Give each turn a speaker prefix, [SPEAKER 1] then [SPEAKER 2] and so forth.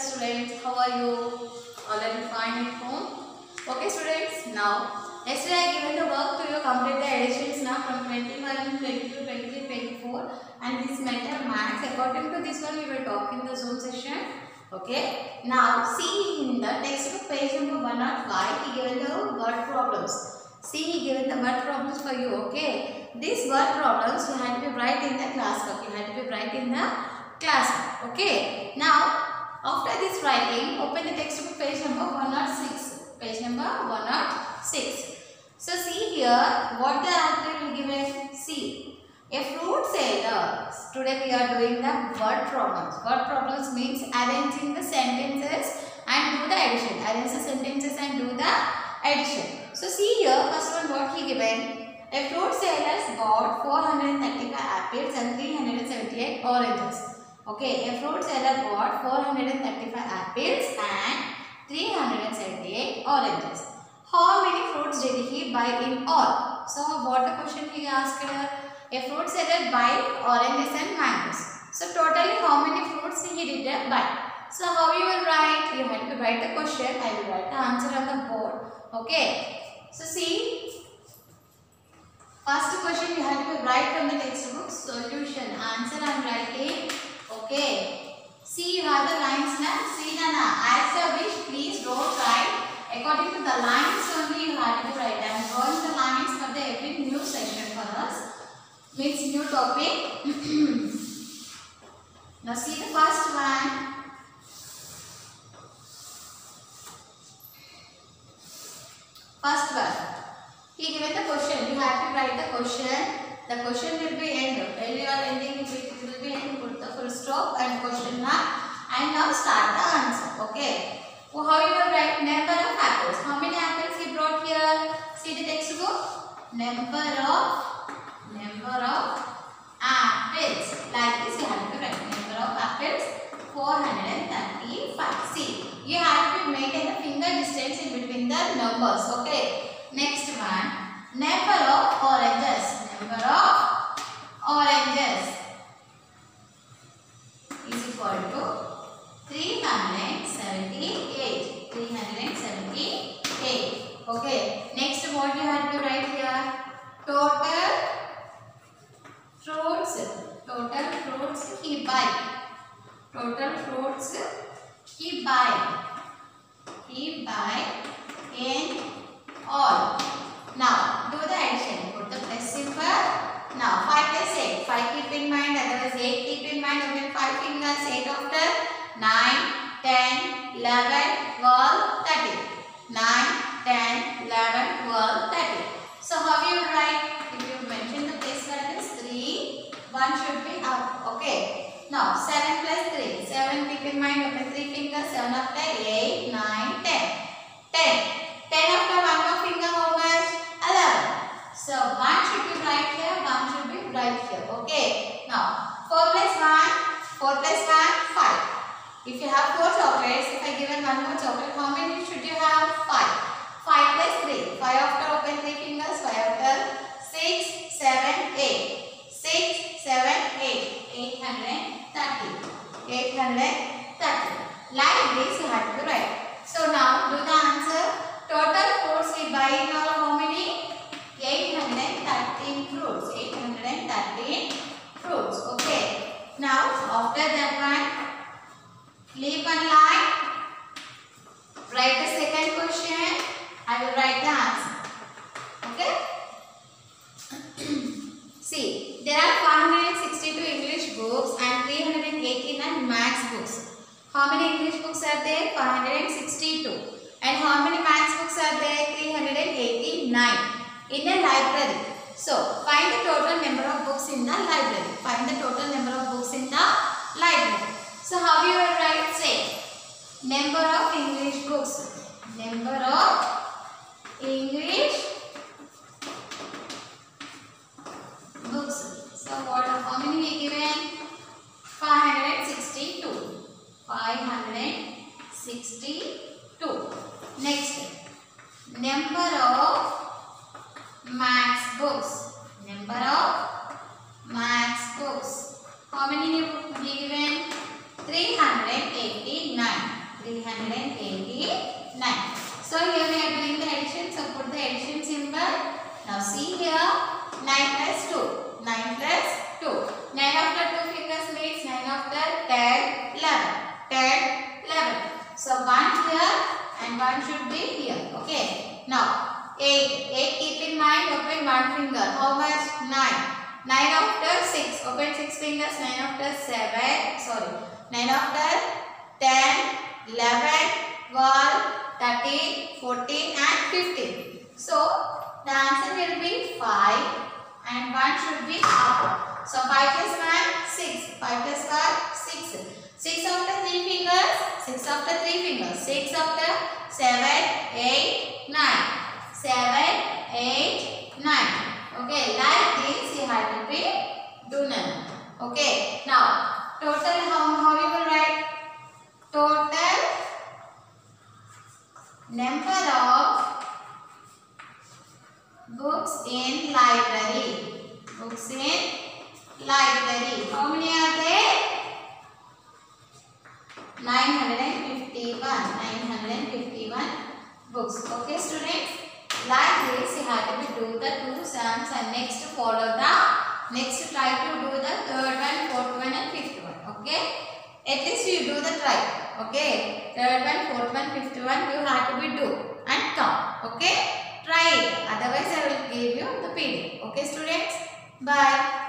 [SPEAKER 1] students, how are you? All are you fine at home? Okay students, now yesterday I given the work to you complete the additions now from 21, 22, 23, 24 and this mental maths. According to this one we will talk in the Zoom session. Okay, now see in the textbook page number 105 he given the word problems. See he given the word problems for you. Okay, these word problems you have to be write in the class book. You have to be write in the class book. Okay, now after this writing, open the textbook page number 106. Page number 106. So see here what the activity given. See, a fruit seller. Today we are doing the word problems. Word problems means arranging the sentences and do the addition. Arrange the sentences and do the addition. So see here, first one what he given. A fruit seller bought 435 apples and 378 oranges. Okay, a fruit seller bought 435 apples and 378 oranges. How many fruits did he buy in all? So, what the question he asked here? A fruit seller buy oranges and mangoes. So, totally how many fruits he did buy? So, how you will write? You have to write the question. I will write the answer on the board. Okay. So, see. First question you have to write from the textbook. Solution. Answer I am writing. Okay. See you have the lines now. See Nana. As you wish, please don't write. According to the lines only you have to write. I am drawing the lines for the every new session for us. Means new topic. Now see the first one. First one. He given the question. You have to write the question. The question will be end. When you are ending it will be end. Put the full stop and question mark. And now start the answer. Okay. So how you will write number of apples? How many apples he brought here? See the textbook. Number of apples. Like this you have to write. Number of apples 435. See, you have to maintain the finger distance in between the numbers. Okay. Next one. Number of oranges. Number of oranges is equal to 378. 378. Okay. Next what you have to write here? Total fruits he buy. Total fruits he buy. He buy in all. Now do the addition. Put the plus symbol. Now 5 plus 8. 5 keep in mind. Otherwise 8 keep in mind. Open 5 fingers. 8 after 9, 10, 11, 12, 13. 9, 10, 11, 12, 13. So how you write? If you mention the place values 3, 1 should be up. Okay. Now 7 plus 3. 7 keep in mind. Open 3 fingers. 7 after 8, 9, 10. 10. 10 after 1 more finger. How much? 11. So 1 should be right here. 1 should be right here. Okay. Now 4 plus 1. 4 plus 1. 5. If you have 4 chocolates, if I given 1 more chocolate, how many should you have? 5. 5 plus 3. 5 after open 3 fingers. 5 after 6, 7, 8. 6, 7, 8. 830. 830. Like this you have to write. So now do the answer. Total fruits we buy in all how many? 813 fruits. 813 fruits. Okay. Now after that one, leave one line. Write the second question. I will write the answer. Okay. See, there are 562 English books and 389 maths books. How many English books are there? 562. And how many maths books are there? 389 in a library. So, find the total number of books in the library. Find the total number of books in the library. So, how you will write? Say, number of English books. Number of English books. So, how many we given? 562. 562. Next, number of maths books. Number of maths books. How many we given? 389. 389. So here we are doing the addition. So put the addition symbol. Now see here, 9 plus 2. 9 plus 2. 9 after 2 fingers means 9 after 10, 11. 10, 11. So 1 here and 1 should be here. Okay. Now 8. 8 keep in mind, open 1 finger. How much? 9. 9 after 6. Open 6 fingers. 9 after 7. Sorry. 9 after 10, 11, 12, 13, 14 and 15. So the answer will be 5 and 1 should be up. So 5 plus 1, 6. 5 plus 1, 6. 6 after 3 fingers. 6 after 3 fingers. 6 after 7, 8, 9. 7, 8, 9. Okay, like this you have to be done. Okay, now total how you will write? Total number of books in library. Books in library. How many are there? 951. 951 books. Okay, students. Like this, you have to do the 2 sums and next follow the try to do the third one, fourth one and fifth one. Okay. At least you do the try. Okay. Third one, fourth one, fifth one you have to be do and count. Okay. Try it. Otherwise I will give you the PDF. Okay students. Bye.